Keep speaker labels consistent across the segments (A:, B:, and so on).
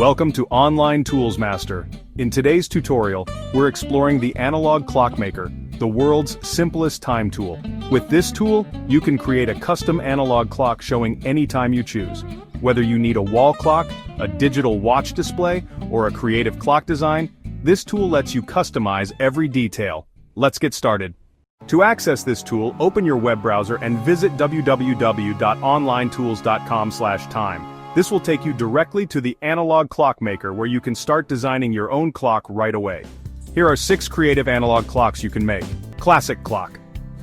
A: Welcome to Online Tools Master. In today's tutorial, we're exploring the analog clockmaker, the world's simplest time tool. With this tool, you can create a custom analog clock showing any time you choose. Whether you need a wall clock, a digital watch display, or a creative clock design, this tool lets you customize every detail. Let's get started. To access this tool, open your web browser and visit www.onlinetools.com/time. This will take you directly to the analog clockmaker where you can start designing your own clock right away. Here are 6 creative analog clocks you can make. Classic clock.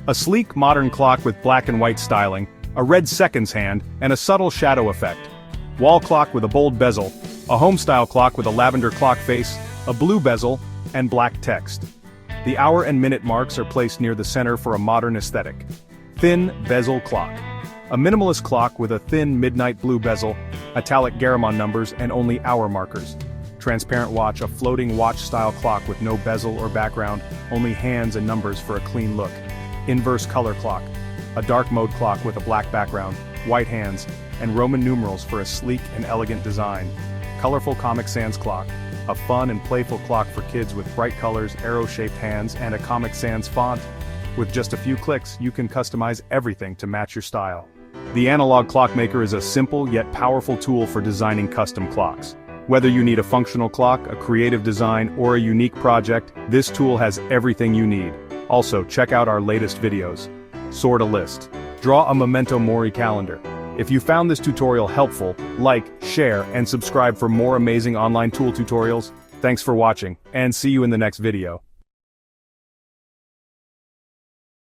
A: A sleek modern clock with black and white styling, a red seconds hand, and a subtle shadow effect. Wall clock with a bold bezel, a home-style clock with a lavender clock face, a blue bezel, and black text. The hour and minute marks are placed near the center for a modern aesthetic. Thin bezel clock. A minimalist clock with a thin midnight blue bezel, italic Garamond numbers, and only hour markers. Transparent watch, a floating watch-style clock with no bezel or background, only hands and numbers for a clean look. Inverse color clock. A dark mode clock with a black background, white hands, and Roman numerals for a sleek and elegant design. Colorful Comic Sans clock. A fun and playful clock for kids with bright colors, arrow-shaped hands, and a Comic Sans font. With just a few clicks, you can customize everything to match your style. The analog clockmaker is a simple yet powerful tool for designing custom clocks. Whether you need a functional clock, a creative design, or a unique project, this tool has everything you need. Also, check out our latest videos. Sort a list. Draw a memento mori calendar. If you found this tutorial helpful, like, share, and subscribe for more amazing online tool tutorials. Thanks for watching, and see you in the next video.